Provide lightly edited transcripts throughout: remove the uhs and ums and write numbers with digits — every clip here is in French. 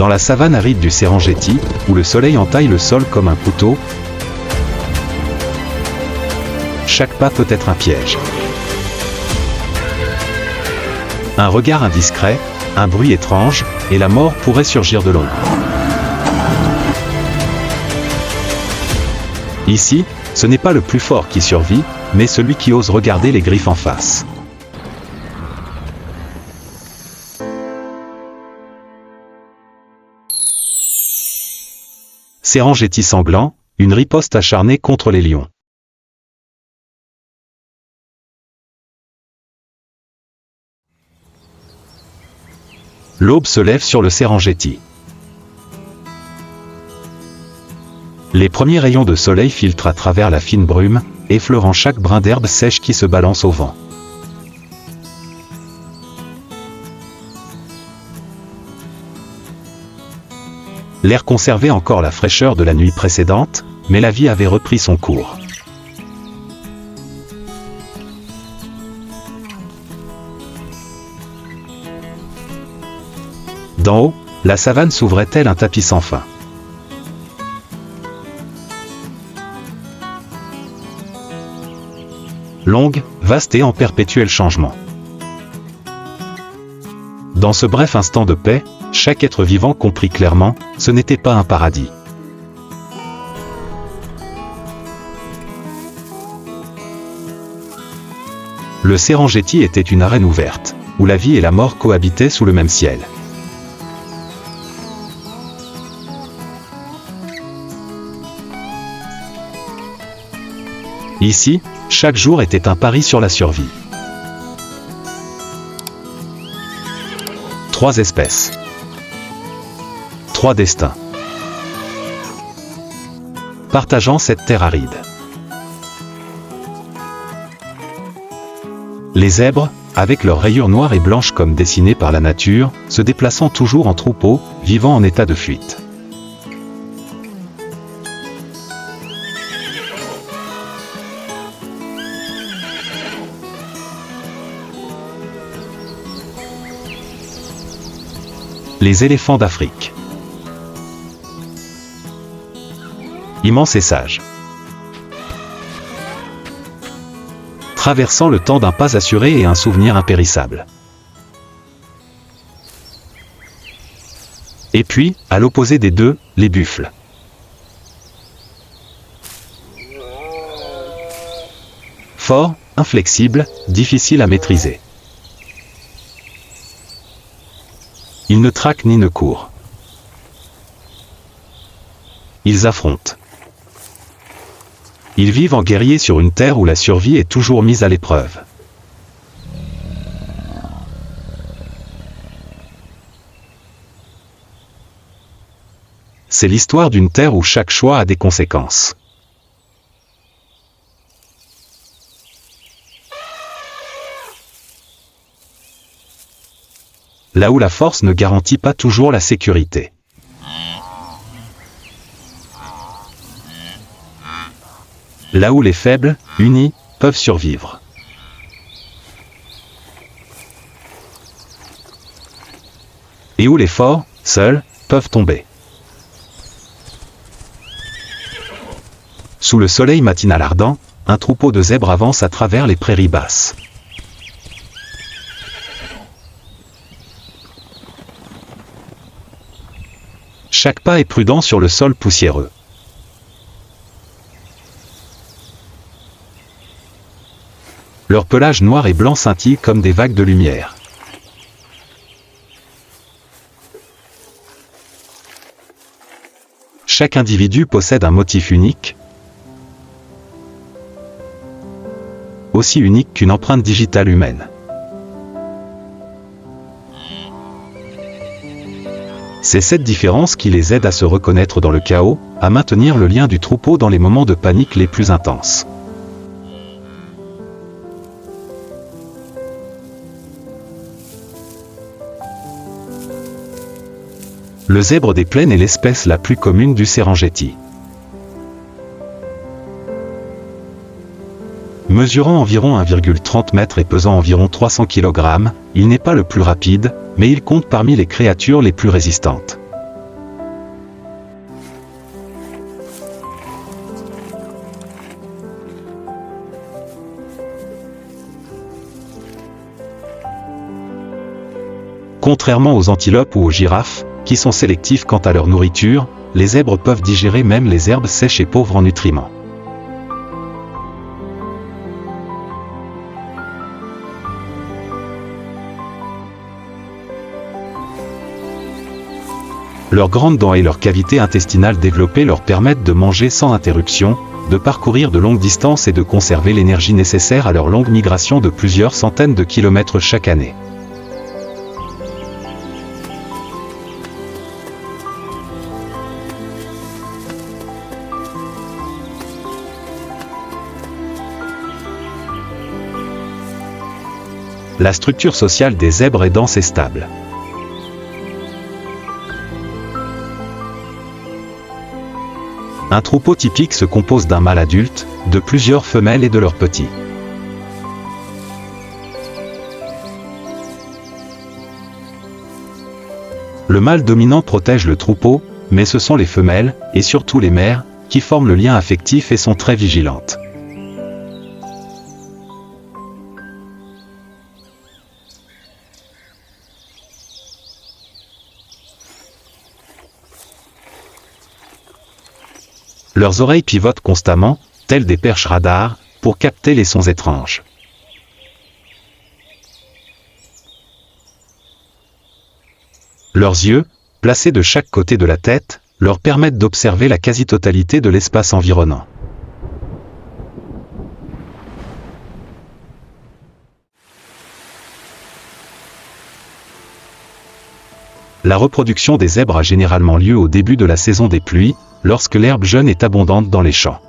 Dans la savane aride du Serengeti, où le soleil entaille le sol comme un couteau, chaque pas peut être un piège. Un regard indiscret, un bruit étrange, et la mort pourrait surgir de l'ombre. Ici, ce n'est pas le plus fort qui survit, mais celui qui ose regarder les griffes en face. Serengeti sanglant, une riposte acharnée contre les lions. L'aube se lève sur le Serengeti. Les premiers rayons de soleil filtrent à travers la fine brume, effleurant chaque brin d'herbe sèche qui se balance au vent. L'air conservait encore la fraîcheur de la nuit précédente, mais la vie avait repris son cours. D'en haut, la savane s'ouvrait tel un tapis sans fin. Longue, vaste et en perpétuel changement. Dans ce bref instant de paix, chaque être vivant comprit clairement, ce n'était pas un paradis. Le Serengeti était une arène ouverte, où la vie et la mort cohabitaient sous le même ciel. Ici, chaque jour était un pari sur la survie. 3 espèces. 3 destins. Partageant cette terre aride. Les zèbres, avec leurs rayures noires et blanches comme dessinées par la nature, se déplaçant toujours en troupeau, vivant en état de fuite. Les éléphants d'Afrique. Immenses et sages. Traversant le temps d'un pas assuré et un souvenir impérissable. Et puis, à l'opposé des deux, les buffles. Forts, inflexibles, difficiles à maîtriser. Ils ne traquent ni ne courent. Ils affrontent. Ils vivent en guerriers sur une terre où la survie est toujours mise à l'épreuve. C'est l'histoire d'une terre où chaque choix a des conséquences. Là où la force ne garantit pas toujours la sécurité. Là où les faibles, unis, peuvent survivre. Et où les forts, seuls, peuvent tomber. Sous le soleil matinal ardent, un troupeau de zèbres avance à travers les prairies basses. Chaque pas est prudent sur le sol poussiéreux. Leur pelage noir et blanc scintille comme des vagues de lumière. Chaque individu possède un motif unique, aussi unique qu'une empreinte digitale humaine. C'est cette différence qui les aide à se reconnaître dans le chaos, à maintenir le lien du troupeau dans les moments de panique les plus intenses. Le zèbre des plaines est l'espèce la plus commune du Serengeti. Mesurant environ 1,30 m et pesant environ 300 kg, il n'est pas le plus rapide, mais il compte parmi les créatures les plus résistantes. Contrairement aux antilopes ou aux girafes, qui sont sélectifs quant à leur nourriture, les zèbres peuvent digérer même les herbes sèches et pauvres en nutriments. Leurs grandes dents et leurs cavités intestinales développées leur permettent de manger sans interruption, de parcourir de longues distances et de conserver l'énergie nécessaire à leur longue migration de plusieurs centaines de kilomètres chaque année. La structure sociale des zèbres est dense et stable. Un troupeau typique se compose d'un mâle adulte, de plusieurs femelles et de leurs petits. Le mâle dominant protège le troupeau, mais ce sont les femelles, et surtout les mères, qui forment le lien affectif et sont très vigilantes. Leurs oreilles pivotent constamment, telles des perches radars, pour capter les sons étranges. Leurs yeux, placés de chaque côté de la tête, leur permettent d'observer la quasi-totalité de l'espace environnant. La reproduction des zèbres a généralement lieu au début de la saison des pluies, lorsque l'herbe jeune est abondante dans les champs.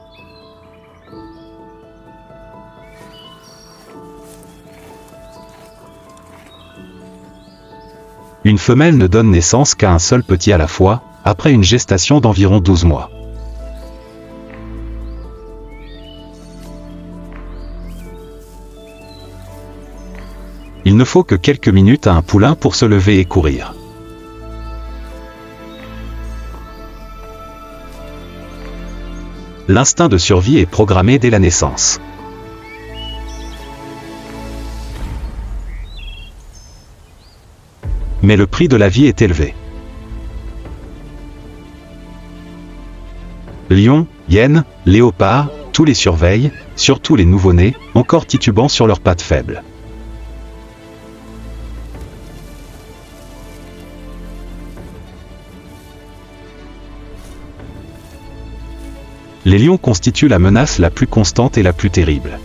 Une femelle ne donne naissance qu'à un seul petit à la fois, après une gestation d'environ 12 mois. Il ne faut que quelques minutes à un poulain pour se lever et courir. L'instinct de survie est programmé dès la naissance. Mais le prix de la vie est élevé. Lions, hyènes, léopards, tous les surveillent, surtout les nouveau-nés, encore titubants sur leurs pattes faibles. Les lions constituent la menace la plus constante et la plus terrible.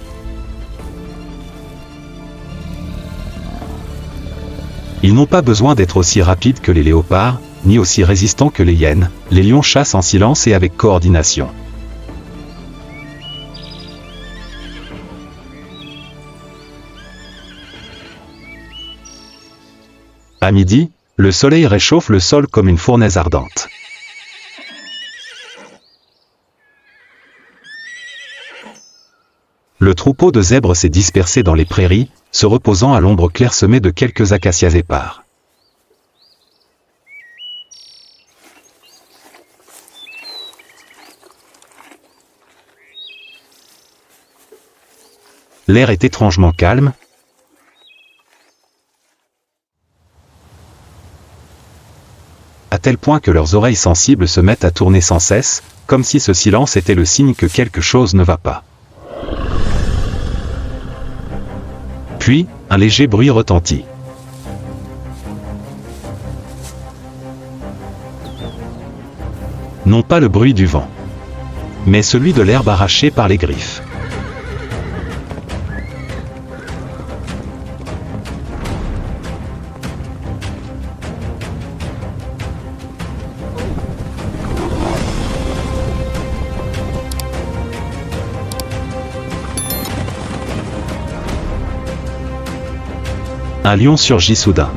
Ils n'ont pas besoin d'être aussi rapides que les léopards, ni aussi résistants que les hyènes. Les lions chassent en silence et avec coordination. À midi, le soleil réchauffe le sol comme une fournaise ardente. Le troupeau de zèbres s'est dispersé dans les prairies, se reposant à l'ombre clairsemée de quelques acacias épars. L'air est étrangement calme, à tel point que leurs oreilles sensibles se mettent à tourner sans cesse, comme si ce silence était le signe que quelque chose ne va pas. Puis, un léger bruit retentit. Non pas le bruit du vent, mais celui de l'herbe arrachée par les griffes. Un lion surgit soudain.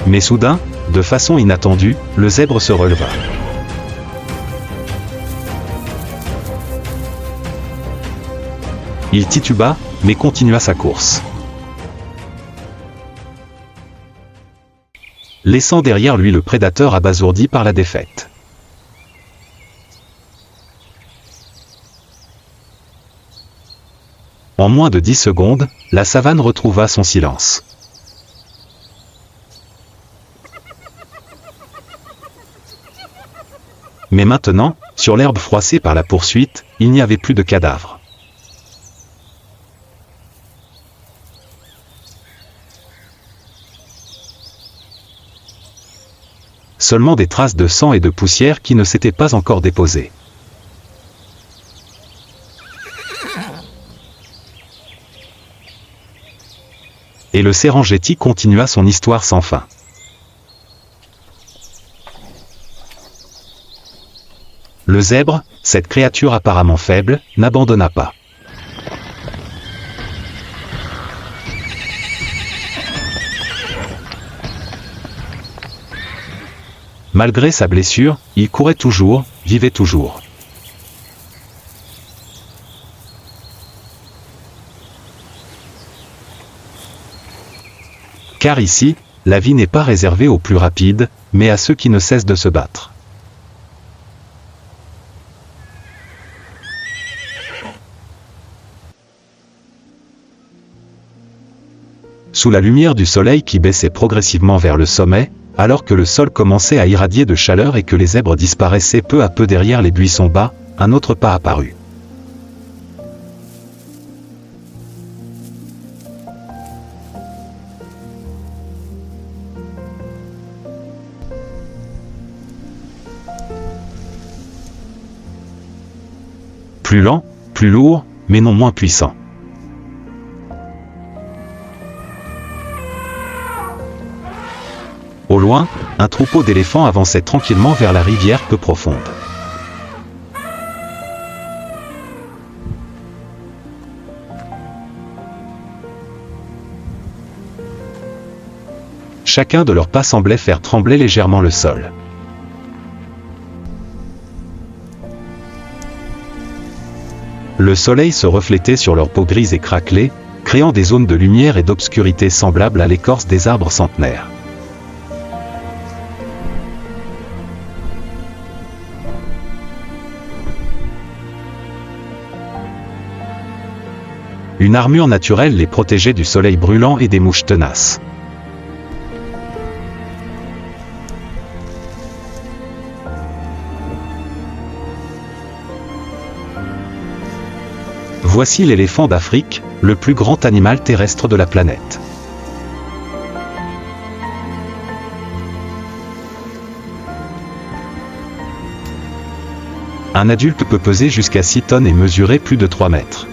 Mais soudain, de façon inattendue, le zèbre se releva. Il tituba, mais continua sa course. Laissant derrière lui le prédateur abasourdi par la défaite. En moins de 10 secondes, la savane retrouva son silence. Mais maintenant, sur l'herbe froissée par la poursuite, il n'y avait plus de cadavres. Seulement des traces de sang et de poussière qui ne s'étaient pas encore déposées. Et le Serengeti continua son histoire sans fin. Le zèbre, cette créature apparemment faible, n'abandonna pas. Malgré sa blessure, il courait toujours, vivait toujours. Car ici, la vie n'est pas réservée aux plus rapides, mais à ceux qui ne cessent de se battre. Sous la lumière du soleil qui baissait progressivement vers le sommet, alors que le sol commençait à irradier de chaleur et que les zèbres disparaissaient peu à peu derrière les buissons bas, un autre pas apparut. Plus lent, plus lourd, mais non moins puissant. Au loin, un troupeau d'éléphants avançait tranquillement vers la rivière peu profonde. Chacun de leurs pas semblait faire trembler légèrement le sol. Le soleil se reflétait sur leur peau grise et craquelée, créant des zones de lumière et d'obscurité semblables à l'écorce des arbres centenaires. Une armure naturelle les protégeait du soleil brûlant et des mouches tenaces. Voici l'éléphant d'Afrique, le plus grand animal terrestre de la planète. Un adulte peut peser jusqu'à 6 tonnes et mesurer plus de 3 mètres.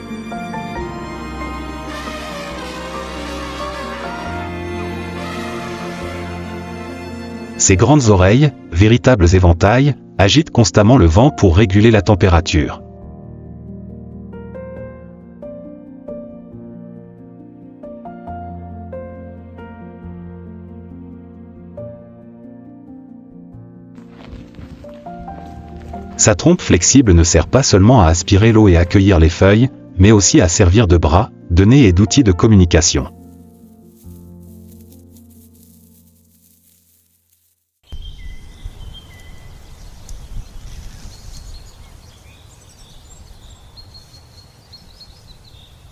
Ses grandes oreilles, véritables éventails, agitent constamment le vent pour réguler la température. Sa trompe flexible ne sert pas seulement à aspirer l'eau et accueillir les feuilles, mais aussi à servir de bras, de nez et d'outils de communication.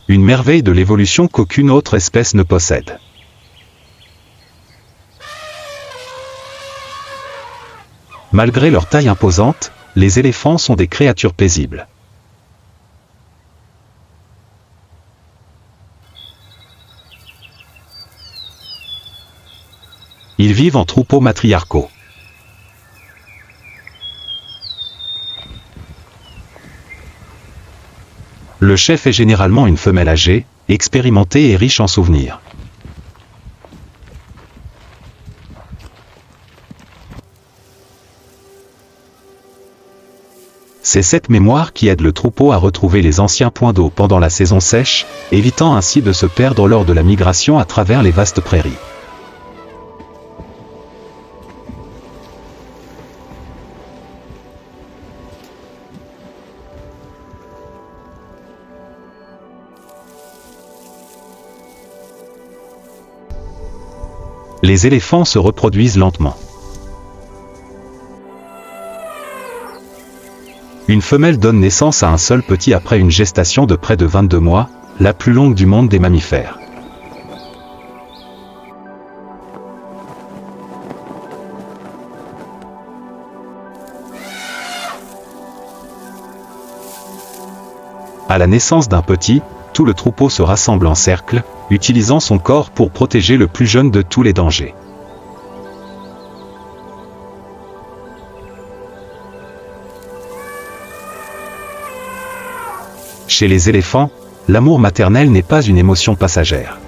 Une merveille de l'évolution qu'aucune autre espèce ne possède. Malgré leur taille imposante, les éléphants sont des créatures paisibles. Ils vivent en troupeaux matriarcaux. Le chef est généralement une femelle âgée, expérimentée et riche en souvenirs. C'est cette mémoire qui aide le troupeau à retrouver les anciens points d'eau pendant la saison sèche, évitant ainsi de se perdre lors de la migration à travers les vastes prairies. Les éléphants se reproduisent lentement. Une femelle donne naissance à un seul petit après une gestation de près de 22 mois, la plus longue du monde des mammifères. À la naissance d'un petit, tout le troupeau se rassemble en cercle, utilisant son corps pour protéger le plus jeune de tous les dangers. Chez les éléphants, l'amour maternel n'est pas une émotion passagère.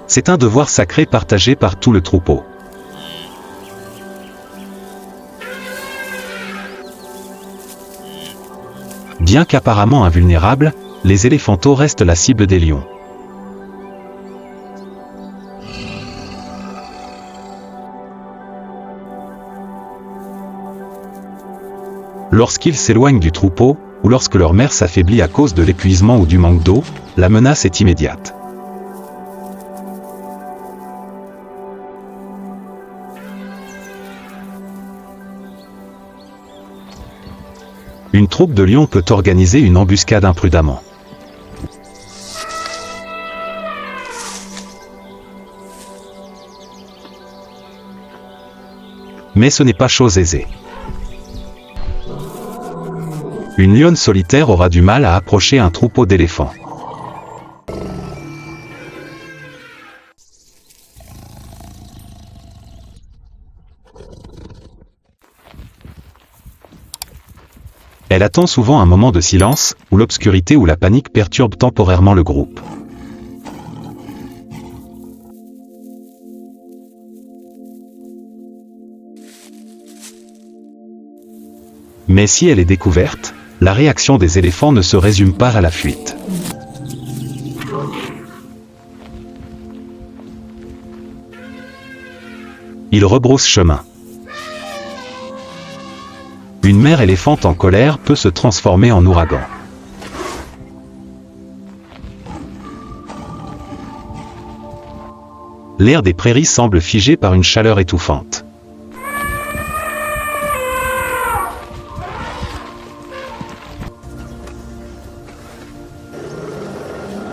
C'est un devoir sacré partagé par tout le troupeau. Bien qu'apparemment invulnérables, les éléphantaux restent la cible des lions. Lorsqu'ils s'éloignent du troupeau, ou lorsque leur mère s'affaiblit à cause de l'épuisement ou du manque d'eau, la menace est immédiate. Une troupe de lions peut organiser une embuscade imprudemment. Mais ce n'est pas chose aisée. Une lionne solitaire aura du mal à approcher un troupeau d'éléphants. Elle attend souvent un moment de silence, où l'obscurité ou la panique perturbe temporairement le groupe. Mais si elle est découverte, la réaction des éléphants ne se résume pas à la fuite. Ils rebroussent chemin. Une mère éléphante en colère peut se transformer en ouragan. L'air des prairies semble figé par une chaleur étouffante.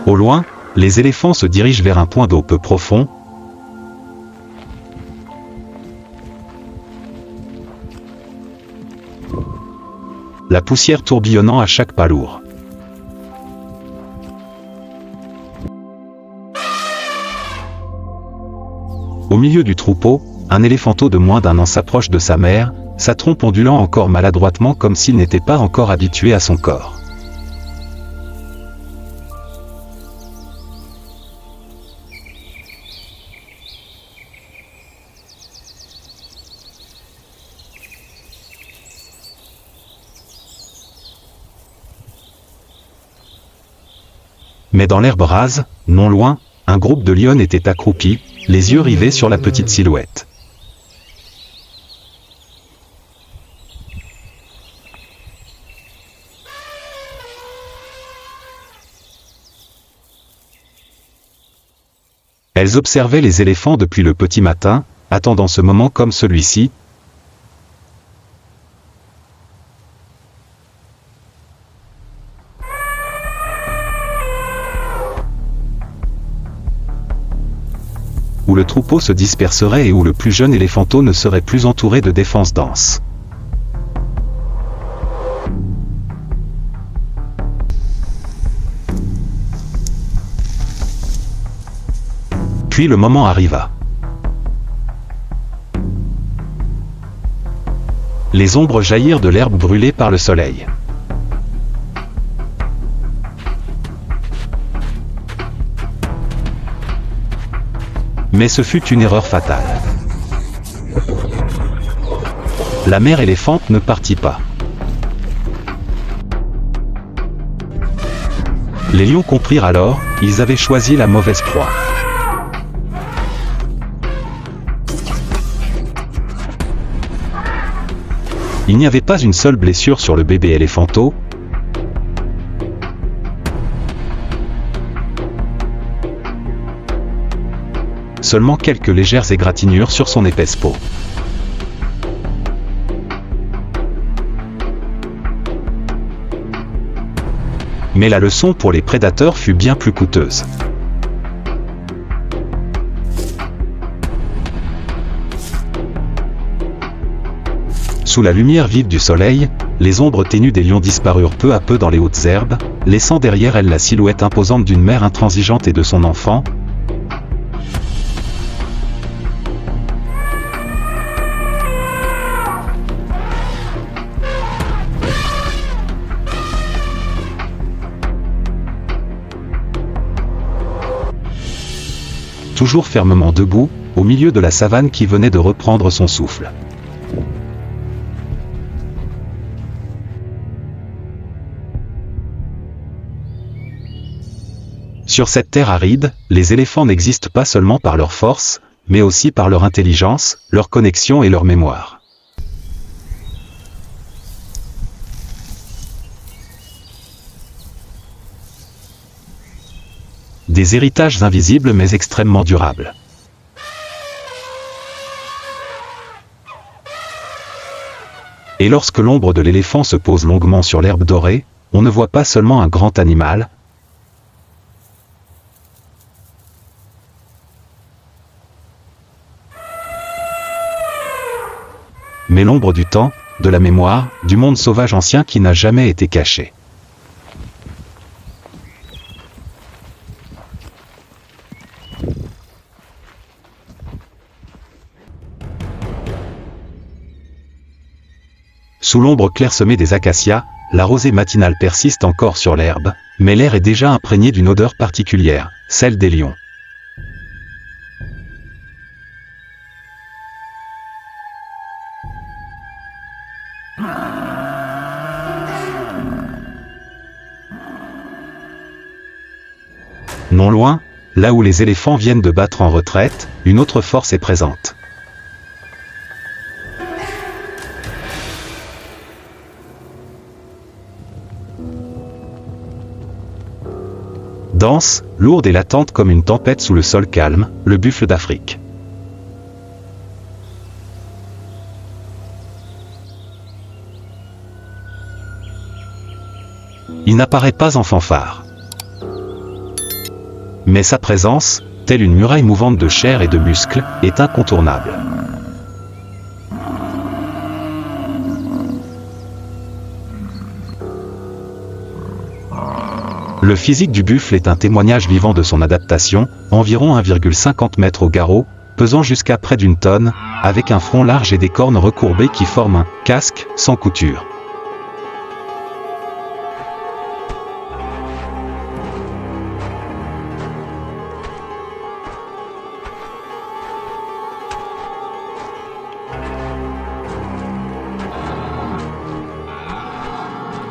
Au loin, les éléphants se dirigent vers un point d'eau peu profond. La poussière tourbillonnant à chaque pas lourd. Au milieu du troupeau, un éléphanteau de moins d'1 an s'approche de sa mère, sa trompe ondulant encore maladroitement comme s'il n'était pas encore habitué à son corps. Mais dans l'herbe rase, non loin, un groupe de lionnes était accroupi, les yeux rivés sur la petite silhouette. Elles observaient les éléphants depuis le petit matin, attendant ce moment comme celui-ci. Où le troupeau se disperserait et où le plus jeune éléphanteau ne serait plus entouré de défenses denses. Puis le moment arriva. Les ombres jaillirent de l'herbe brûlée par le soleil. Mais ce fut une erreur fatale. La mère éléphante ne partit pas. Les lions comprirent alors, ils avaient choisi la mauvaise proie. Il n'y avait pas une seule blessure sur le bébé éléphanteau. Seulement quelques légères égratignures sur son épaisse peau. Mais la leçon pour les prédateurs fut bien plus coûteuse. Sous la lumière vive du soleil, les ombres ténues des lions disparurent peu à peu dans les hautes herbes, laissant derrière elles la silhouette imposante d'une mère intransigeante et de son enfant. Toujours fermement debout, au milieu de la savane qui venait de reprendre son souffle. Sur cette terre aride, les éléphants n'existent pas seulement par leur force, mais aussi par leur intelligence, leur connexion et leur mémoire. Des héritages invisibles mais extrêmement durables. Et lorsque l'ombre de l'éléphant se pose longuement sur l'herbe dorée, on ne voit pas seulement un grand animal, mais l'ombre du temps, de la mémoire, du monde sauvage ancien qui n'a jamais été caché. Sous l'ombre clairsemée des acacias, la rosée matinale persiste encore sur l'herbe, mais l'air est déjà imprégné d'une odeur particulière, celle des lions. Non loin, là où les éléphants viennent de battre en retraite, une autre force est présente. Dense, lourde et latente comme une tempête sous le sol calme, le buffle d'Afrique. Il n'apparaît pas en fanfare. Mais sa présence, telle une muraille mouvante de chair et de muscles, est incontournable. Le physique du buffle est un témoignage vivant de son adaptation, environ 1,50 m au garrot, pesant jusqu'à près d'une tonne, avec un front large et des cornes recourbées qui forment un « casque » sans couture.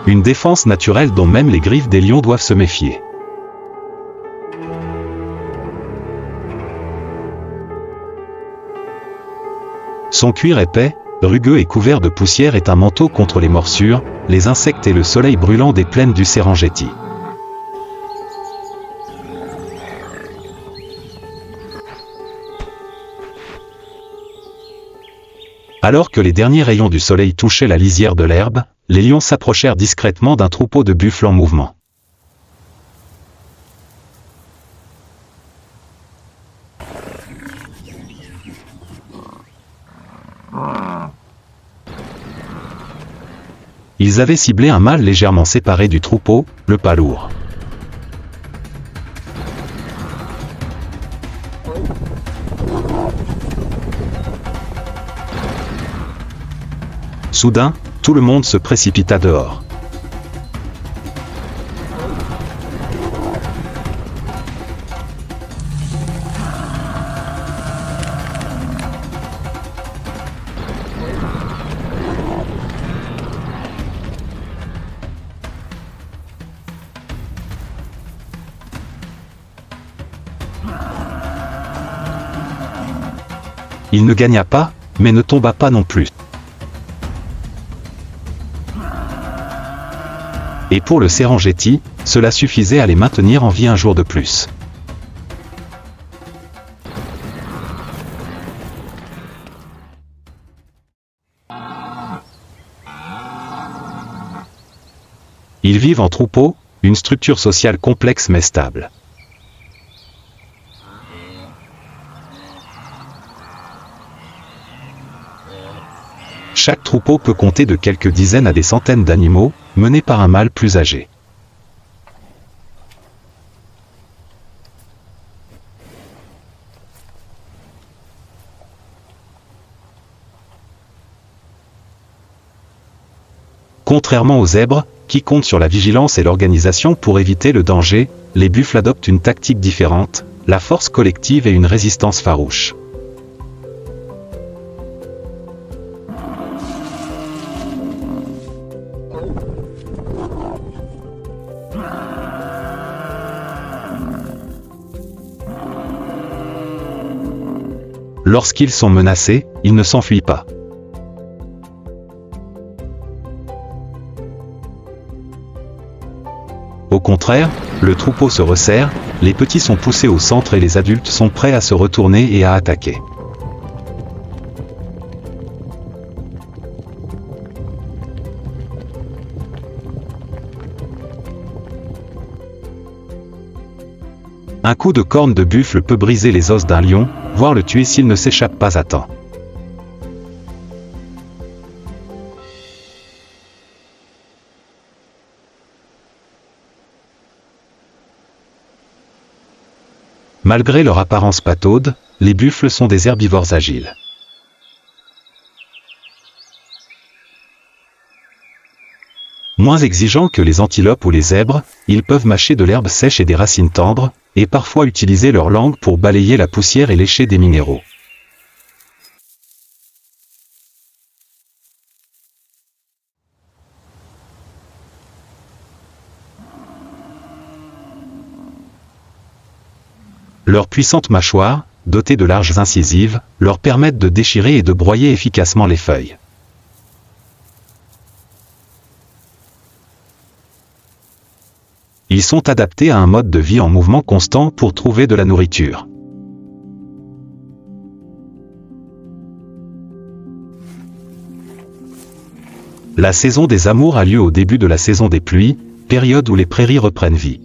Une défense naturelle dont même les griffes des lions doivent se méfier. Son cuir épais, rugueux et couvert de poussière est un manteau contre les morsures, les insectes et le soleil brûlant des plaines du Serengeti. Alors que les derniers rayons du soleil touchaient la lisière de l'herbe, les lions s'approchèrent discrètement d'un troupeau de buffles en mouvement. Ils avaient ciblé un mâle légèrement séparé du troupeau, le palourd. Soudain, tout le monde se précipita dehors. Il ne gagna pas, mais ne tomba pas non plus. Et pour le Serengeti, cela suffisait à les maintenir en vie un jour de plus. Ils vivent en troupeau, une structure sociale complexe mais stable. Chaque troupeau peut compter de quelques dizaines à des centaines d'animaux, menés par un mâle plus âgé. Contrairement aux zèbres, qui comptent sur la vigilance et l'organisation pour éviter le danger, les buffles adoptent une tactique différente, la force collective et une résistance farouche. Lorsqu'ils sont menacés, ils ne s'enfuient pas. Au contraire, le troupeau se resserre, les petits sont poussés au centre et les adultes sont prêts à se retourner et à attaquer. Un coup de corne de buffle peut briser les os d'un lion, voire le tuer s'il ne s'échappe pas à temps. Malgré leur apparence pataude, les buffles sont des herbivores agiles. Moins exigeants que les antilopes ou les zèbres, ils peuvent mâcher de l'herbe sèche et des racines tendres, et parfois utiliser leur langue pour balayer la poussière et lécher des minéraux. Leurs puissantes mâchoires, dotées de larges incisives, leur permettent de déchirer et de broyer efficacement les feuilles. Ils sont adaptés à un mode de vie en mouvement constant pour trouver de la nourriture. La saison des amours a lieu au début de la saison des pluies, période où les prairies reprennent vie.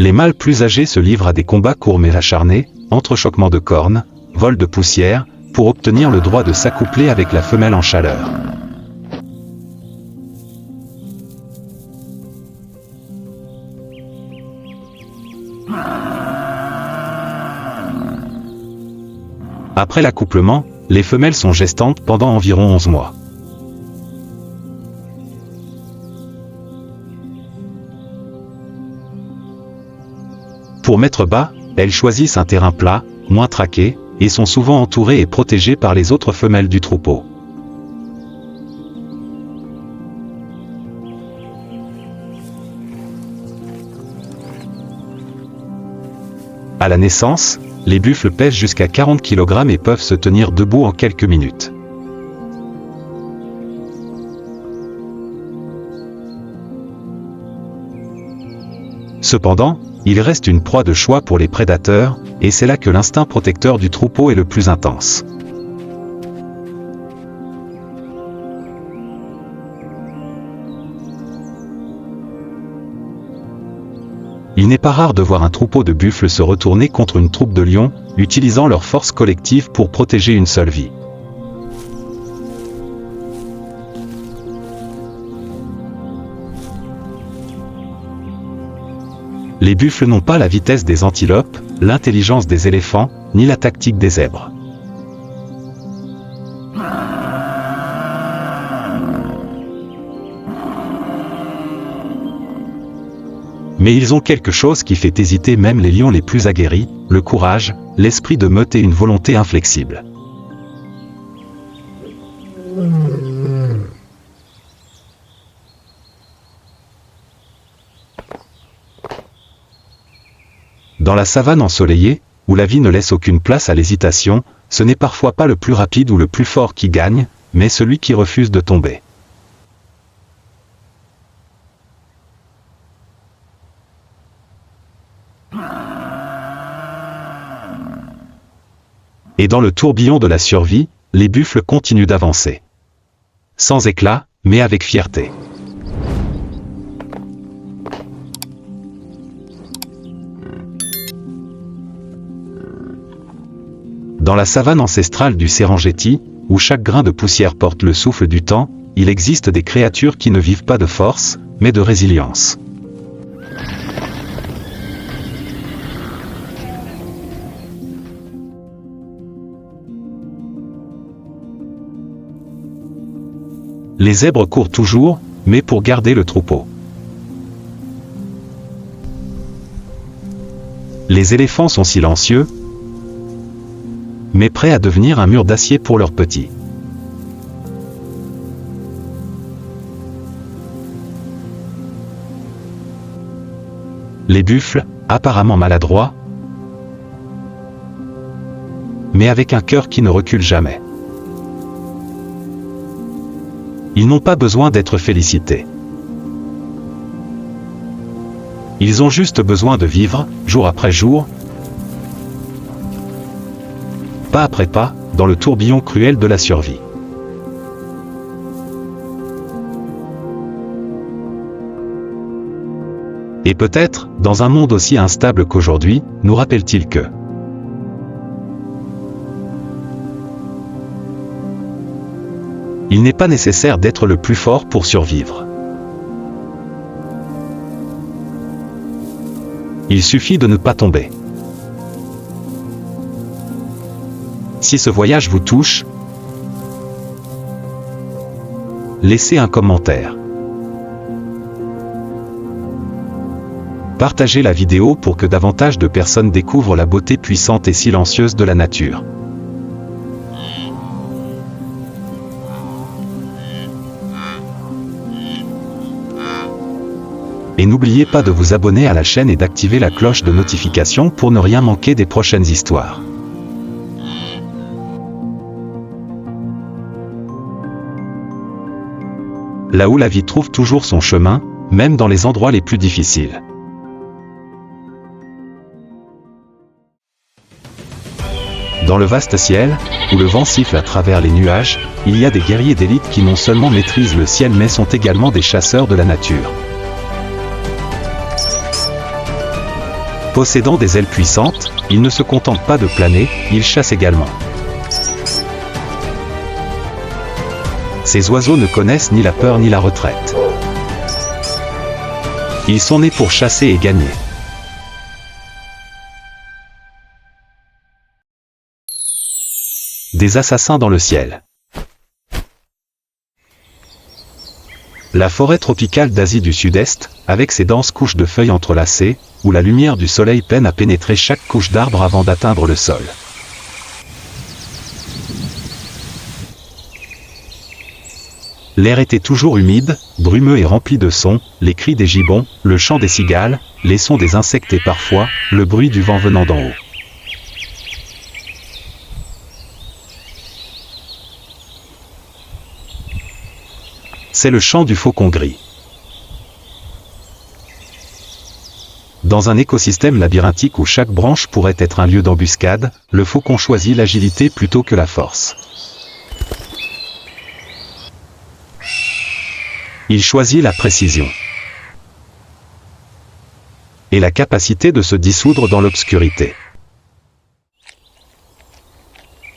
Les mâles plus âgés se livrent à des combats courts mais acharnés, entrechoquements de cornes, vols de poussière, pour obtenir le droit de s'accoupler avec la femelle en chaleur. Après l'accouplement, les femelles sont gestantes pendant environ 11 mois. Pour mettre bas, elles choisissent un terrain plat, moins traqué, et sont souvent entourées et protégées par les autres femelles du troupeau. À la naissance, les buffles pèsent jusqu'à 40 kg et peuvent se tenir debout en quelques minutes. Cependant, il reste une proie de choix pour les prédateurs, et c'est là que l'instinct protecteur du troupeau est le plus intense. Il n'est pas rare de voir un troupeau de buffles se retourner contre une troupe de lions, utilisant leur force collective pour protéger une seule vie. Les buffles n'ont pas la vitesse des antilopes, l'intelligence des éléphants, ni la tactique des zèbres. Mais ils ont quelque chose qui fait hésiter même les lions les plus aguerris, le courage, l'esprit de meute et une volonté inflexible. Dans la savane ensoleillée, où la vie ne laisse aucune place à l'hésitation, ce n'est parfois pas le plus rapide ou le plus fort qui gagne, mais celui qui refuse de tomber. Et dans le tourbillon de la survie, les buffles continuent d'avancer. Sans éclat, mais avec fierté. Dans la savane ancestrale du Serengeti, où chaque grain de poussière porte le souffle du temps, il existe des créatures qui ne vivent pas de force, mais de résilience. Les zèbres courent toujours, mais pour garder le troupeau. Les éléphants sont silencieux, mais prêts à devenir un mur d'acier pour leurs petits. Les buffles, apparemment maladroits, mais avec un cœur qui ne recule jamais. Ils n'ont pas besoin d'être félicités. Ils ont juste besoin de vivre, jour après jour, pas après pas, dans le tourbillon cruel de la survie. Et peut-être, dans un monde aussi instable qu'aujourd'hui, nous rappelle-t-il que il n'est pas nécessaire d'être le plus fort pour survivre. Il suffit de ne pas tomber. Si ce voyage vous touche, laissez un commentaire. Partagez la vidéo pour que davantage de personnes découvrent la beauté puissante et silencieuse de la nature. Et n'oubliez pas de vous abonner à la chaîne et d'activer la cloche de notification pour ne rien manquer des prochaines histoires. Là où la vie trouve toujours son chemin, même dans les endroits les plus difficiles. Dans le vaste ciel, où le vent siffle à travers les nuages, il y a des guerriers d'élite qui non seulement maîtrisent le ciel mais sont également des chasseurs de la nature. Possédant des ailes puissantes, ils ne se contentent pas de planer, ils chassent également. Ces oiseaux ne connaissent ni la peur ni la retraite. Ils sont nés pour chasser et gagner. Des assassins dans le ciel. La forêt tropicale d'Asie du Sud-Est, avec ses denses couches de feuilles entrelacées, où la lumière du soleil peine à pénétrer chaque couche d'arbres avant d'atteindre le sol. L'air était toujours humide, brumeux et rempli de sons, les cris des gibbons, le chant des cigales, les sons des insectes et parfois, le bruit du vent venant d'en haut. C'est le chant du faucon gris. Dans un écosystème labyrinthique où chaque branche pourrait être un lieu d'embuscade, le faucon choisit l'agilité plutôt que la force. Il choisit la précision et la capacité de se dissoudre dans l'obscurité.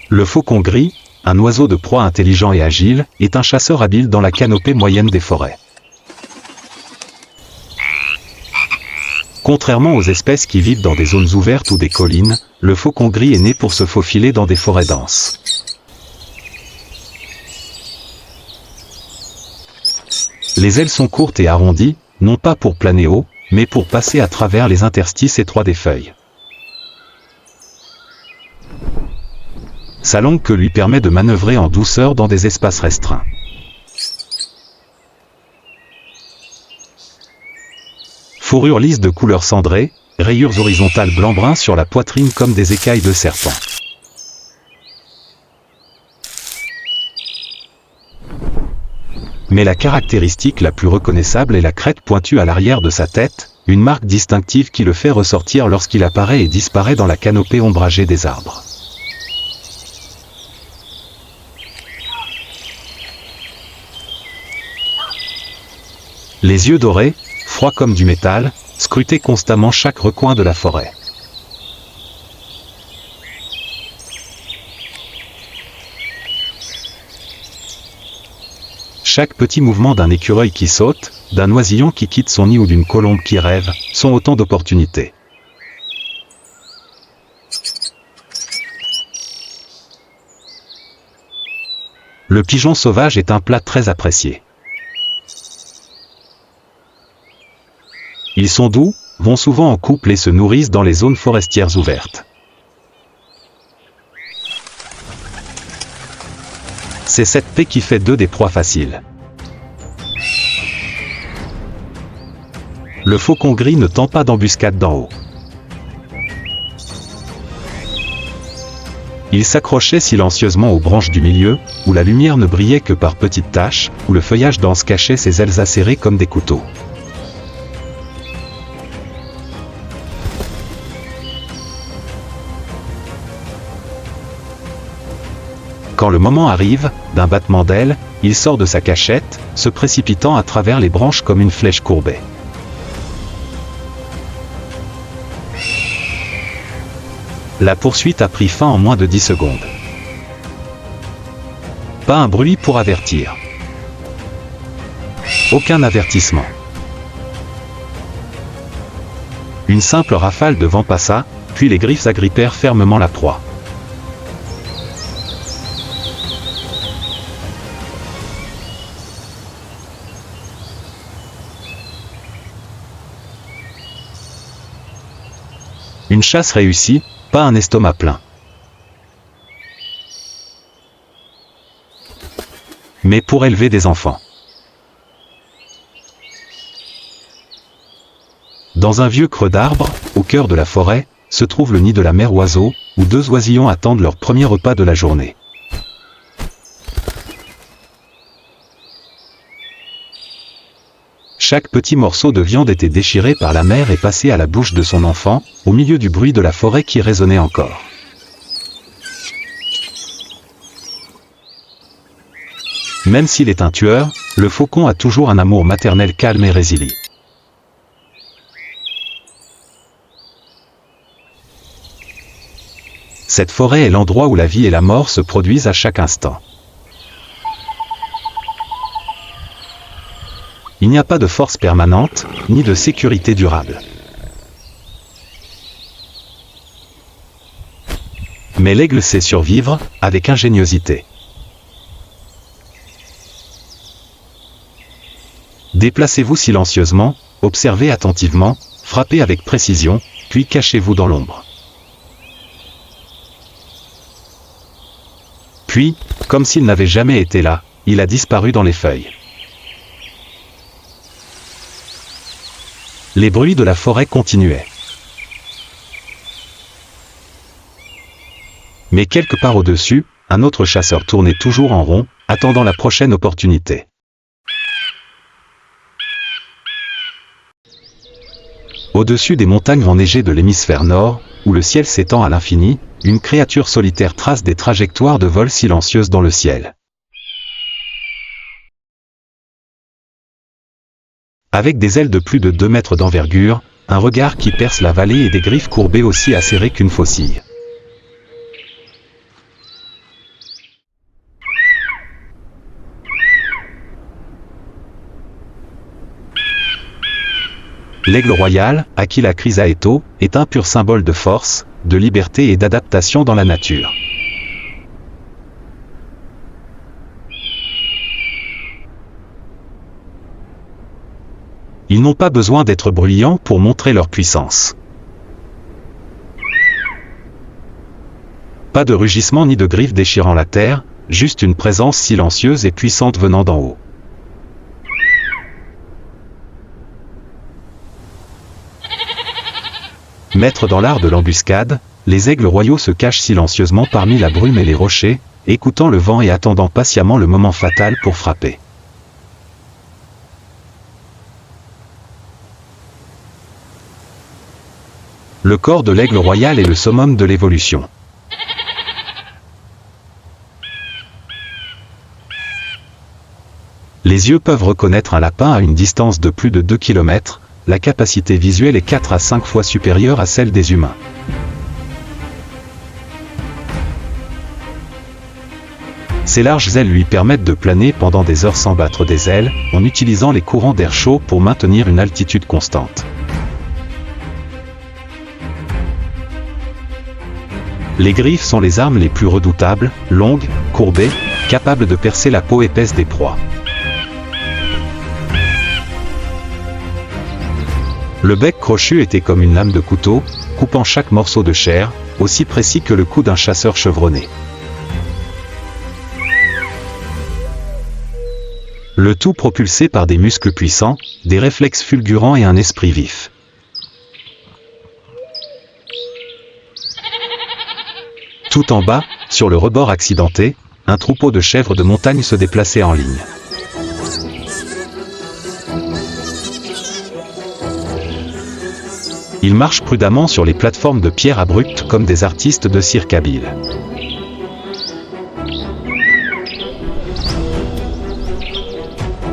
Le faucon gris, un oiseau de proie intelligent et agile, est un chasseur habile dans la canopée moyenne des forêts. Contrairement aux espèces qui vivent dans des zones ouvertes ou des collines, le faucon gris est né pour se faufiler dans des forêts denses. Les ailes sont courtes et arrondies, non pas pour planer haut, mais pour passer à travers les interstices étroits des feuilles. Sa longue queue lui permet de manœuvrer en douceur dans des espaces restreints. Fourrure lisse de couleur cendrée, rayures horizontales blanc-brun sur la poitrine comme des écailles de serpent. Mais la caractéristique la plus reconnaissable est la crête pointue à l'arrière de sa tête, une marque distinctive qui le fait ressortir lorsqu'il apparaît et disparaît dans la canopée ombragée des arbres. Les yeux dorés, froids comme du métal, scrutaient constamment chaque recoin de la forêt. Chaque petit mouvement d'un écureuil qui saute, d'un oisillon qui quitte son nid ou d'une colombe qui rêve, sont autant d'opportunités. Le pigeon sauvage est un plat très apprécié. Ils sont doux, vont souvent en couple et se nourrissent dans les zones forestières ouvertes. C'est cette paix qui fait d'eux des proies faciles. Le faucon gris ne tend pas d'embuscade d'en haut. Il s'accrochait silencieusement aux branches du milieu, où la lumière ne brillait que par petites taches, où le feuillage dense cachait ses ailes acérées comme des couteaux. Quand le moment arrive, d'un battement d'ailes, il sort de sa cachette, se précipitant à travers les branches comme une flèche courbée. La poursuite a pris fin en moins de 10 secondes. Pas un bruit pour avertir. Aucun avertissement. Une simple rafale de vent passa, puis les griffes agrippèrent fermement la proie. Une chasse réussie, pas un estomac plein. Mais pour élever des enfants. Dans un vieux creux d'arbre, au cœur de la forêt, se trouve le nid de la mère oiseau, où 2 oisillons attendent leur premier repas de la journée. Chaque petit morceau de viande était déchiré par la mère et passé à la bouche de son enfant, au milieu du bruit de la forêt qui résonnait encore. Même s'il est un tueur, le faucon a toujours un amour maternel calme et résilient. Cette forêt est l'endroit où la vie et la mort se produisent à chaque instant. Il n'y a pas de force permanente, ni de sécurité durable. Mais l'aigle sait survivre, avec ingéniosité. Déplacez-vous silencieusement, observez attentivement, frappez avec précision, puis cachez-vous dans l'ombre. Puis, comme s'il n'avait jamais été là, il a disparu dans les feuilles. Les bruits de la forêt continuaient. Mais quelque part au-dessus, un autre chasseur tournait toujours en rond, attendant la prochaine opportunité. Au-dessus des montagnes enneigées de l'hémisphère nord, où le ciel s'étend à l'infini, une créature solitaire trace des trajectoires de vol silencieuses dans le ciel. Avec des ailes de plus de 2 mètres d'envergure, un regard qui perce la vallée et des griffes courbées aussi acérées qu'une faucille. L'aigle royal, à qui la chrysaéto, est un pur symbole de force, de liberté et d'adaptation dans la nature. Ils n'ont pas besoin d'être bruyants pour montrer leur puissance. Pas de rugissement ni de griffes déchirant la terre, juste une présence silencieuse et puissante venant d'en haut. Maîtres dans l'art de l'embuscade, les aigles royaux se cachent silencieusement parmi la brume et les rochers, écoutant le vent et attendant patiemment le moment fatal pour frapper. Le corps de l'aigle royal est le summum de l'évolution. Les yeux peuvent reconnaître un lapin à une distance de plus de 2 km, la capacité visuelle est 4 à 5 fois supérieure à celle des humains. Ses larges ailes lui permettent de planer pendant des heures sans battre des ailes, en utilisant les courants d'air chaud pour maintenir une altitude constante. Les griffes sont les armes les plus redoutables, longues, courbées, capables de percer la peau épaisse des proies. Le bec crochu était comme une lame de couteau, coupant chaque morceau de chair, aussi précis que le coup d'un chasseur chevronné. Le tout propulsé par des muscles puissants, des réflexes fulgurants et un esprit vif. Tout en bas, sur le rebord accidenté, un troupeau de chèvres de montagne se déplaçait en ligne. Ils marchent prudemment sur les plateformes de pierre abruptes comme des artistes de cirque habiles.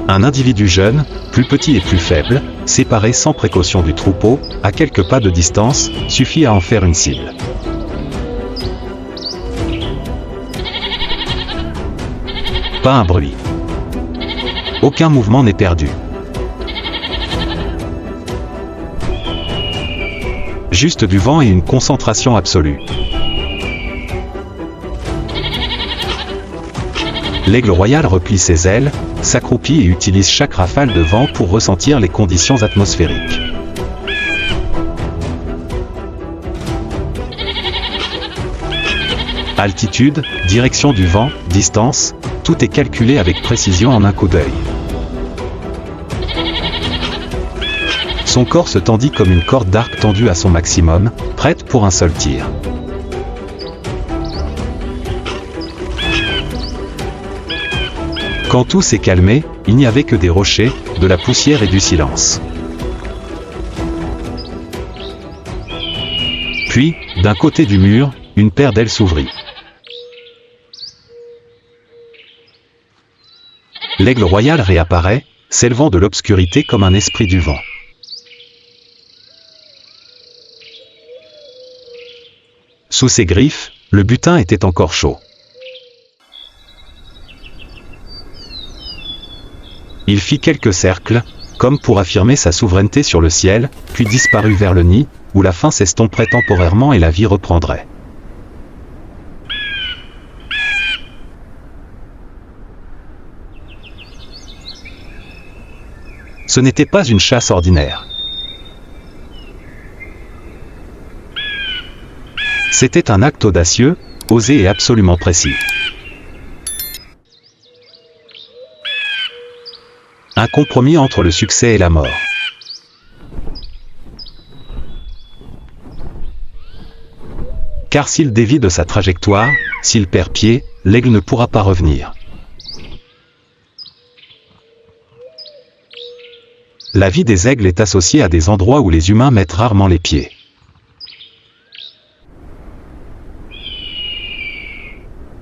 Un individu jeune, plus petit et plus faible, séparé sans précaution du troupeau, à quelques pas de distance, suffit à en faire une cible. Pas un bruit. Aucun mouvement n'est perdu. Juste du vent et une concentration absolue. L'aigle royal replie ses ailes, s'accroupit et utilise chaque rafale de vent pour ressentir les conditions atmosphériques. Altitude, direction du vent, distance, tout est calculé avec précision en un coup d'œil. Son corps se tendit comme une corde d'arc tendue à son maximum, prête pour un seul tir. Quand tout s'est calmé, il n'y avait que des rochers, de la poussière et du silence. Puis, d'un côté du mur, une paire d'ailes s'ouvrit. L'aigle royal réapparaît, s'élevant de l'obscurité comme un esprit du vent. Sous ses griffes, le butin était encore chaud. Il fit quelques cercles, comme pour affirmer sa souveraineté sur le ciel, puis disparut vers le nid, où la faim s'estomperait temporairement et la vie reprendrait. Ce n'était pas une chasse ordinaire. C'était un acte audacieux, osé et absolument précis. Un compromis entre le succès et la mort. Car s'il dévie de sa trajectoire, s'il perd pied, l'aigle ne pourra pas revenir. La vie des aigles est associée à des endroits où les humains mettent rarement les pieds.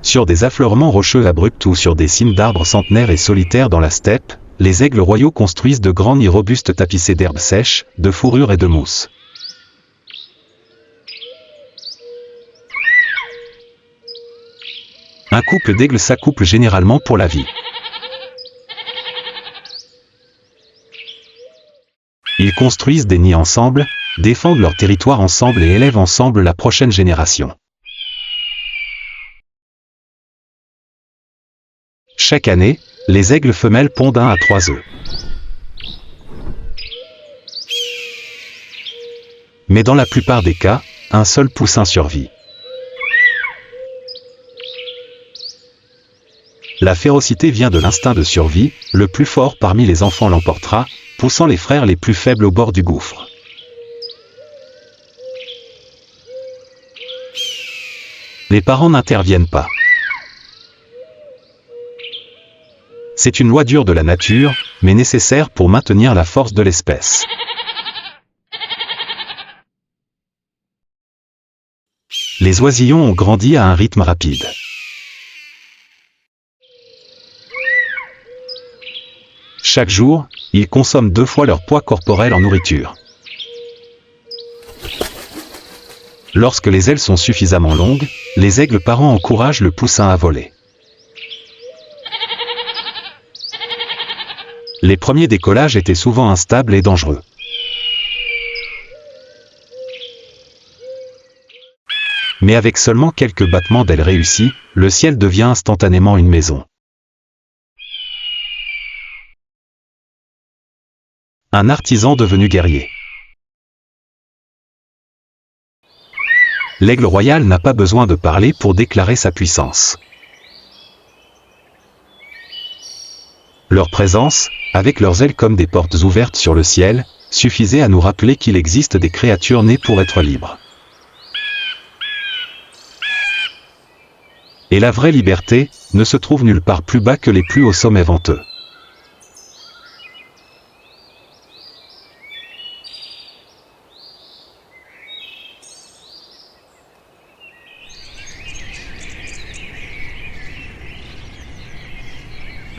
Sur des affleurements rocheux abrupts ou sur des cimes d'arbres centenaires et solitaires dans la steppe, les aigles royaux construisent de grands nids robustes tapissés d'herbes sèches, de fourrures et de mousse. Un couple d'aigles s'accouple généralement pour la vie. Ils construisent des nids ensemble, défendent leur territoire ensemble et élèvent ensemble la prochaine génération. Chaque année, les aigles femelles pondent 1 à 3 œufs. Mais dans la plupart des cas, un seul poussin survit. La férocité vient de l'instinct de survie, le plus fort parmi les enfants l'emportera, poussant les frères les plus faibles au bord du gouffre. Les parents n'interviennent pas. C'est une loi dure de la nature, mais nécessaire pour maintenir la force de l'espèce. Les oisillons ont grandi à un rythme rapide. Chaque jour, ils consomment 2 fois leur poids corporel en nourriture. Lorsque les ailes sont suffisamment longues, les aigles parents encouragent le poussin à voler. Les premiers décollages étaient souvent instables et dangereux. Mais avec seulement quelques battements d'ailes réussis, le ciel devient instantanément une maison. Un artisan devenu guerrier. L'aigle royal n'a pas besoin de parler pour déclarer sa puissance. Leur présence, avec leurs ailes comme des portes ouvertes sur le ciel, suffisait à nous rappeler qu'il existe des créatures nées pour être libres. Et la vraie liberté ne se trouve nulle part plus bas que les plus hauts sommets venteux.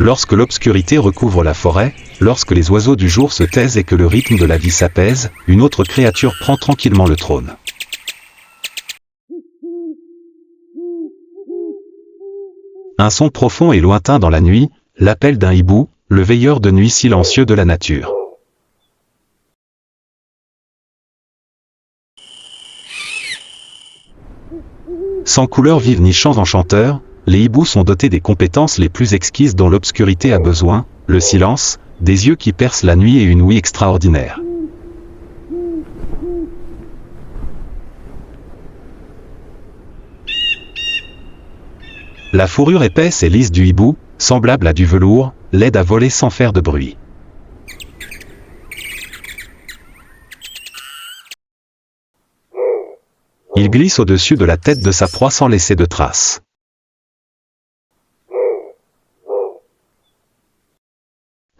Lorsque l'obscurité recouvre la forêt, lorsque les oiseaux du jour se taisent et que le rythme de la vie s'apaise, une autre créature prend tranquillement le trône. Un son profond et lointain dans la nuit, l'appel d'un hibou, le veilleur de nuit silencieux de la nature. Sans couleurs vives ni chants enchanteurs, les hiboux sont dotés des compétences les plus exquises dont l'obscurité a besoin, le silence, des yeux qui percent la nuit et une ouïe extraordinaire. La fourrure épaisse et lisse du hibou, semblable à du velours, l'aide à voler sans faire de bruit. Il glisse au-dessus de la tête de sa proie sans laisser de traces.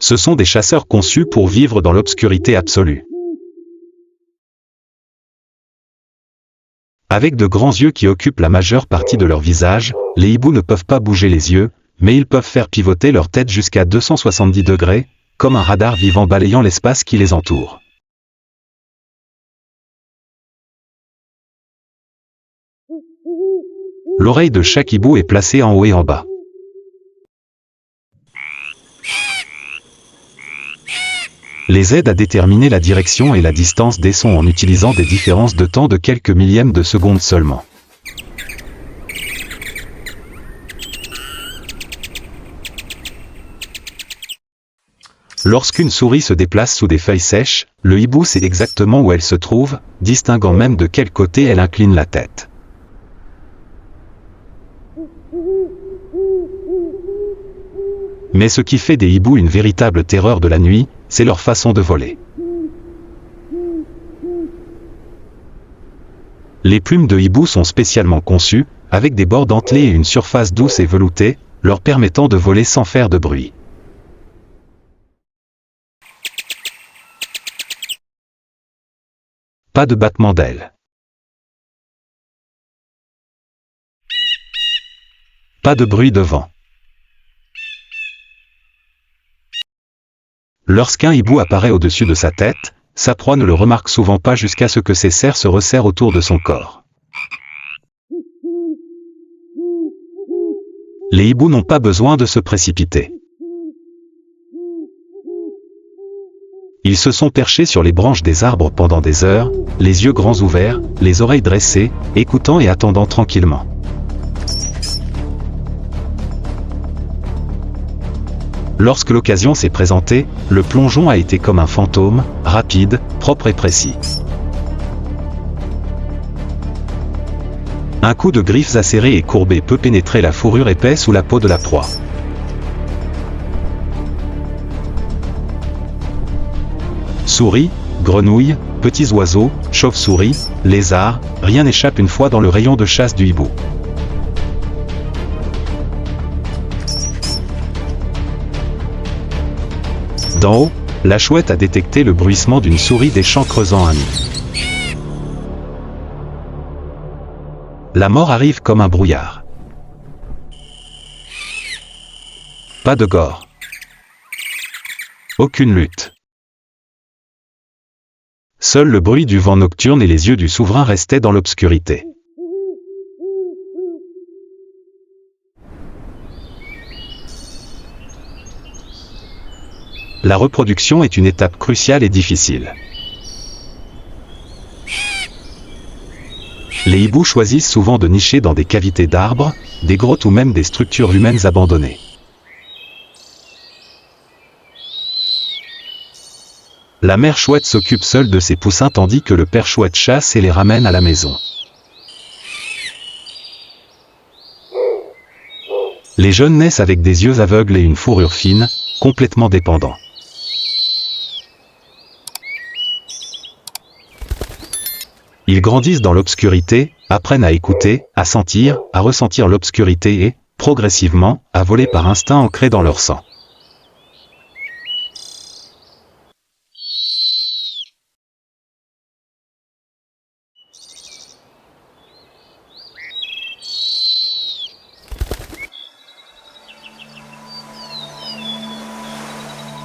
Ce sont des chasseurs conçus pour vivre dans l'obscurité absolue. Avec de grands yeux qui occupent la majeure partie de leur visage, les hiboux ne peuvent pas bouger les yeux, mais ils peuvent faire pivoter leur tête jusqu'à 270 degrés, comme un radar vivant balayant l'espace qui les entoure. L'oreille de chaque hibou est placée en haut et en bas. Les aide à déterminer la direction et la distance des sons en utilisant des différences de temps de quelques millièmes de seconde seulement. Lorsqu'une souris se déplace sous des feuilles sèches, le hibou sait exactement où elle se trouve, distinguant même de quel côté elle incline la tête. Mais ce qui fait des hiboux une véritable terreur de la nuit, c'est leur façon de voler. Les plumes de hibou sont spécialement conçues, avec des bords dentelés et une surface douce et veloutée, leur permettant de voler sans faire de bruit. Pas de battement d'ailes. Pas de bruit de vent. Lorsqu'un hibou apparaît au-dessus de sa tête, sa proie ne le remarque souvent pas jusqu'à ce que ses serres se resserrent autour de son corps. Les hiboux n'ont pas besoin de se précipiter. Ils se sont perchés sur les branches des arbres pendant des heures, les yeux grands ouverts, les oreilles dressées, écoutant et attendant tranquillement. Lorsque l'occasion s'est présentée, le plongeon a été comme un fantôme, rapide, propre et précis. Un coup de griffes acérées et courbées peut pénétrer la fourrure épaisse ou la peau de la proie. Souris, grenouilles, petits oiseaux, chauves-souris, lézards, rien n'échappe une fois dans le rayon de chasse du hibou. D'en haut, la chouette a détecté le bruissement d'une souris des champs creusant un nid. La mort arrive comme un brouillard. Pas de gore. Aucune lutte. Seul le bruit du vent nocturne et les yeux du souverain restaient dans l'obscurité. La reproduction est une étape cruciale et difficile. Les hiboux choisissent souvent de nicher dans des cavités d'arbres, des grottes ou même des structures humaines abandonnées. La mère chouette s'occupe seule de ses poussins tandis que le père chouette chasse et les ramène à la maison. Les jeunes naissent avec des yeux aveugles et une fourrure fine, complètement dépendants. Ils grandissent dans l'obscurité, apprennent à écouter, à sentir, à ressentir l'obscurité et, progressivement, à voler par instinct ancré dans leur sang.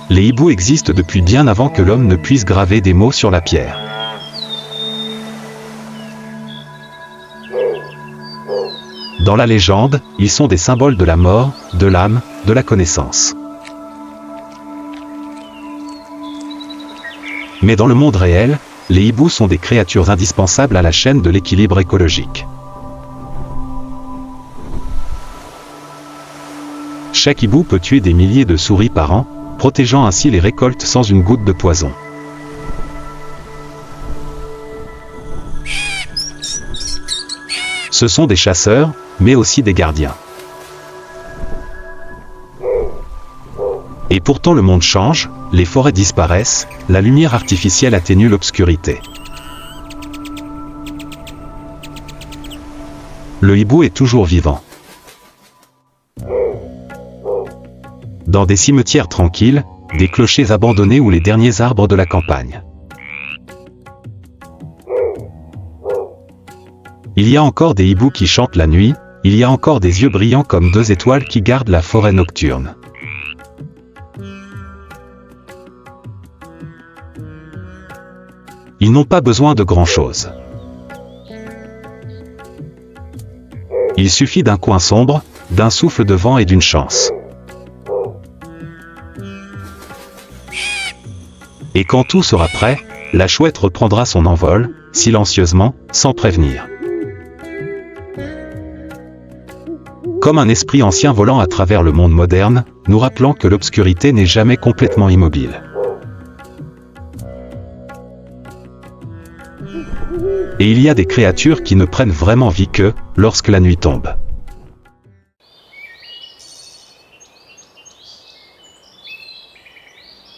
Les hiboux existent depuis bien avant que l'homme ne puisse graver des mots sur la pierre. Dans la légende, ils sont des symboles de la mort, de l'âme, de la connaissance. Mais dans le monde réel, les hiboux sont des créatures indispensables à la chaîne de l'équilibre écologique. Chaque hibou peut tuer des milliers de souris par an, protégeant ainsi les récoltes sans une goutte de poison. Ce sont des chasseurs, mais aussi des gardiens. Et pourtant le monde change, les forêts disparaissent, la lumière artificielle atténue l'obscurité. Le hibou est toujours vivant. Dans des cimetières tranquilles, des clochers abandonnés ou les derniers arbres de la campagne. Il y a encore des hiboux qui chantent la nuit, il y a encore des yeux brillants comme 2 étoiles qui gardent la forêt nocturne. Ils n'ont pas besoin de grand-chose. Il suffit d'un coin sombre, d'un souffle de vent et d'une chance. Et quand tout sera prêt, la chouette reprendra son envol, silencieusement, sans prévenir. Comme un esprit ancien volant à travers le monde moderne, nous rappelant que l'obscurité n'est jamais complètement immobile. Et il y a des créatures qui ne prennent vraiment vie que lorsque la nuit tombe.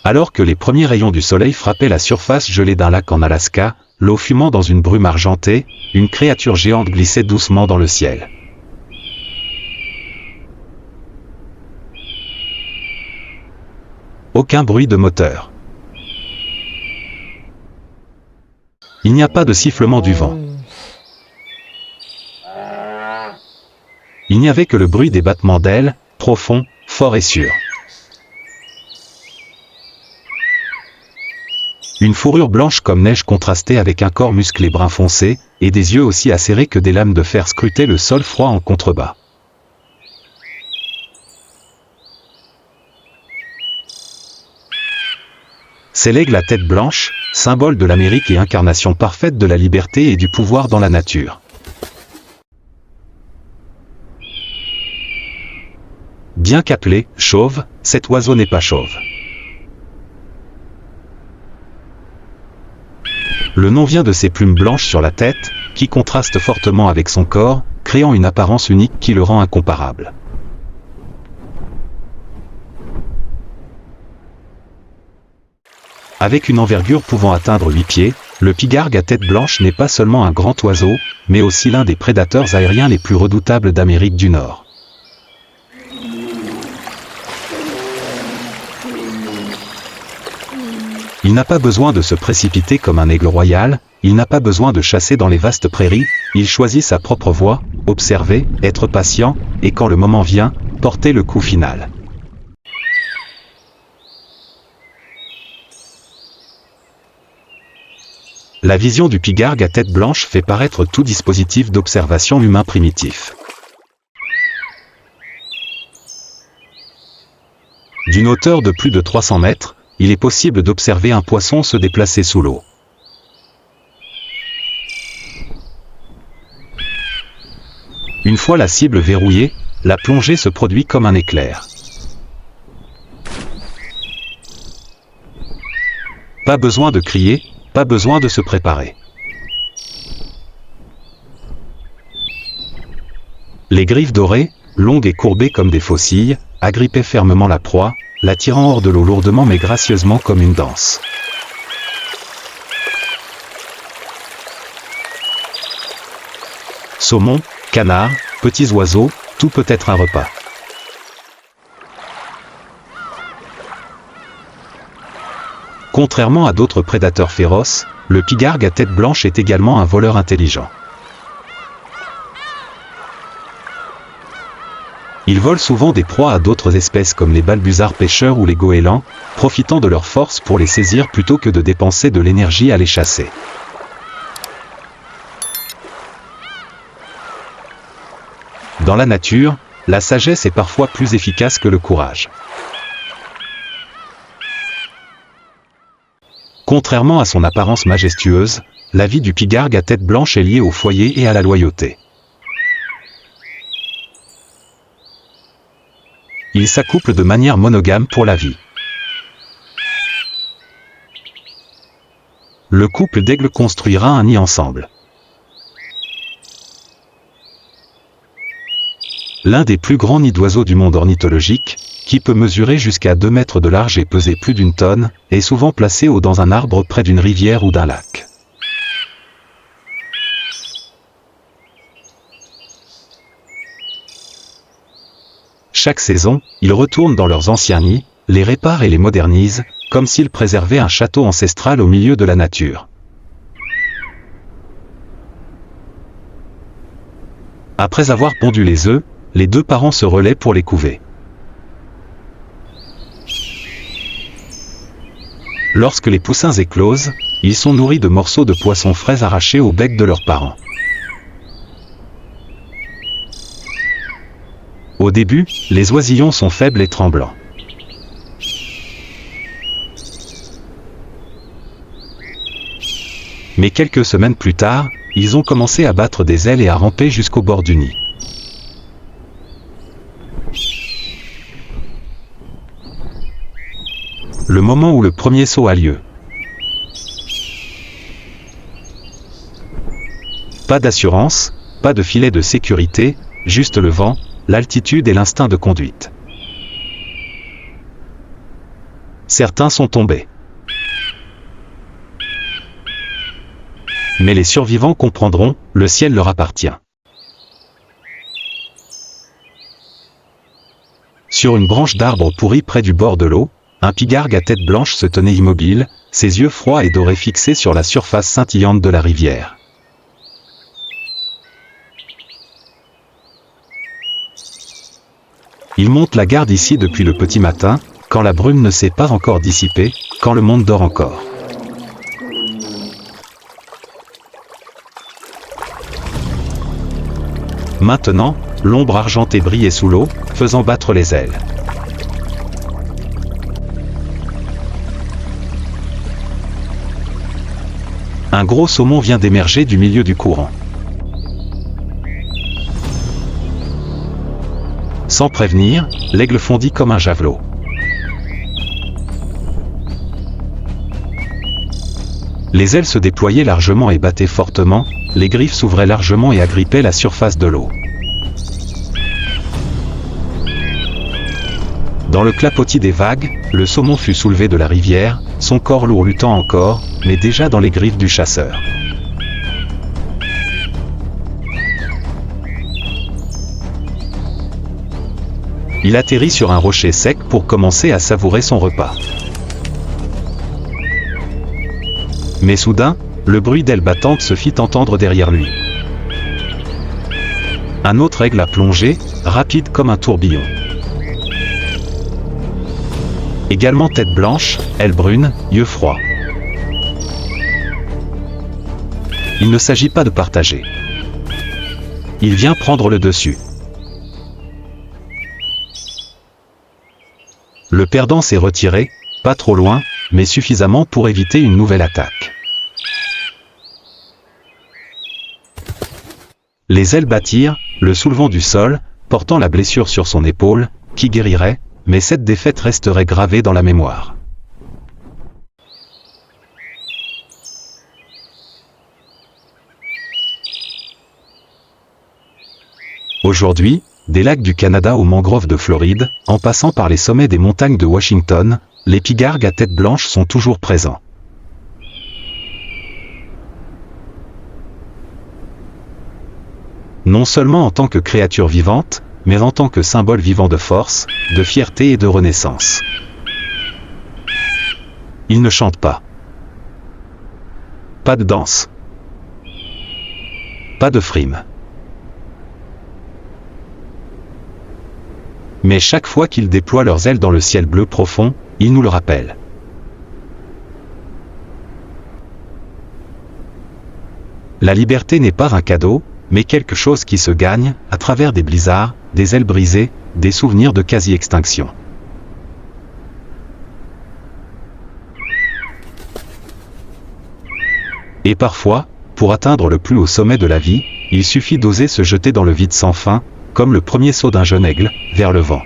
Alors que les premiers rayons du soleil frappaient la surface gelée d'un lac en Alaska, l'eau fumant dans une brume argentée, une créature géante glissait doucement dans le ciel. Aucun bruit de moteur. Il n'y a pas de sifflement du vent. Il n'y avait que le bruit des battements d'ailes, profond, fort et sûr. Une fourrure blanche comme neige contrastait avec un corps musclé brun foncé, et des yeux aussi acérés que des lames de fer scrutaient le sol froid en contrebas. C'est l'aigle à tête blanche, symbole de l'Amérique et incarnation parfaite de la liberté et du pouvoir dans la nature. Bien qu'appelé « chauve », cet oiseau n'est pas chauve. Le nom vient de ses plumes blanches sur la tête, qui contrastent fortement avec son corps, créant une apparence unique qui le rend incomparable. Avec une envergure pouvant atteindre 8 pieds, le pigargue à tête blanche n'est pas seulement un grand oiseau, mais aussi l'un des prédateurs aériens les plus redoutables d'Amérique du Nord. Il n'a pas besoin de se précipiter comme un aigle royal, il n'a pas besoin de chasser dans les vastes prairies, il choisit sa propre voie, observer, être patient, et quand le moment vient, porter le coup final. la vision du pigargue à tête blanche fait paraître tout dispositif d'observation humain primitif. D'une hauteur de plus de 300 mètres, il est possible d'observer un poisson se déplacer sous l'eau. Une fois la cible verrouillée, la plongée se produit comme un éclair. Pas besoin de crier, pas besoin de se préparer. Les griffes dorées, longues et courbées comme des faucilles, agrippaient fermement la proie, la tirant hors de l'eau lourdement mais gracieusement comme une danse. Saumon, canards, petits oiseaux, tout peut être un repas. Contrairement à d'autres prédateurs féroces, le pigargue à tête blanche est également un voleur intelligent. Il vole souvent des proies à d'autres espèces comme les balbuzards pêcheurs ou les goélands, profitant de leur force pour les saisir plutôt que de dépenser de l'énergie à les chasser. Dans la nature, la sagesse est parfois plus efficace que le courage. Contrairement à son apparence majestueuse, la vie du pigargue à tête blanche est liée au foyer et à la loyauté. Il s'accouple de manière monogame pour la vie. Le couple d'aigles construira un nid ensemble. L'un des plus grands nids d'oiseaux du monde ornithologique, qui peut mesurer jusqu'à 2 mètres de large et peser plus d'1 tonne, est souvent placé haut dans un arbre près d'une rivière ou d'un lac. Chaque saison, ils retournent dans leurs anciens nids, les réparent et les modernisent, comme s'ils préservaient un château ancestral au milieu de la nature. Après avoir pondu les œufs, les 2 parents se relaient pour les couver. Lorsque les poussins éclosent, ils sont nourris de morceaux de poisson frais arrachés au bec de leurs parents. Au début, les oisillons sont faibles et tremblants. Mais quelques semaines plus tard, ils ont commencé à battre des ailes et à ramper jusqu'au bord du nid. Le moment où le premier saut a lieu. Pas d'assurance, pas de filet de sécurité, juste le vent, l'altitude et l'instinct de conduite. Certains sont tombés. Mais les survivants comprendront, le ciel leur appartient. Sur une branche d'arbre pourri près du bord de l'eau, un pigargue à tête blanche se tenait immobile, ses yeux froids et dorés fixés sur la surface scintillante de la rivière. Il monte la garde ici depuis le petit matin, quand la brume ne s'est pas encore dissipée, quand le monde dort encore. Maintenant, l'ombre argentée brillait sous l'eau, faisant battre les ailes. Un gros saumon vient d'émerger du milieu du courant. Sans prévenir, l'aigle fondit comme un javelot. Les ailes se déployaient largement et battaient fortement, les griffes s'ouvraient largement et agrippaient la surface de l'eau. Dans le clapotis des vagues, le saumon fut soulevé de la rivière, son corps lourd luttant encore, mais déjà dans les griffes du chasseur. Il atterrit sur un rocher sec pour commencer à savourer son repas. Mais soudain, le bruit d'ailes battantes se fit entendre derrière lui. Un autre aigle a plongé, rapide comme un tourbillon. Également tête blanche, ailes brunes, yeux froids. il ne s'agit pas de partager. Il vient prendre le dessus. Le perdant s'est retiré, pas trop loin, mais suffisamment pour éviter une nouvelle attaque. Les ailes battirent, le soulevant du sol, portant la blessure sur son épaule, qui guérirait, mais cette défaite resterait gravée dans la mémoire. Aujourd'hui, des lacs du Canada aux mangroves de Floride, en passant par les sommets des montagnes de Washington, les pigargues à tête blanche sont toujours présents. Non seulement en tant que créatures vivantes, mais en tant que symbole vivant de force, de fierté et de renaissance. Ils ne chantent pas. Pas de danse. Pas de frime. Mais chaque fois qu'ils déploient leurs ailes dans le ciel bleu profond, ils nous le rappellent. La liberté n'est pas un cadeau, mais quelque chose qui se gagne, à travers des blizzards, des ailes brisées, des souvenirs de quasi-extinction. Et parfois, pour atteindre le plus haut sommet de la vie, il suffit d'oser se jeter dans le vide sans fin, comme le premier saut d'un jeune aigle, vers le vent.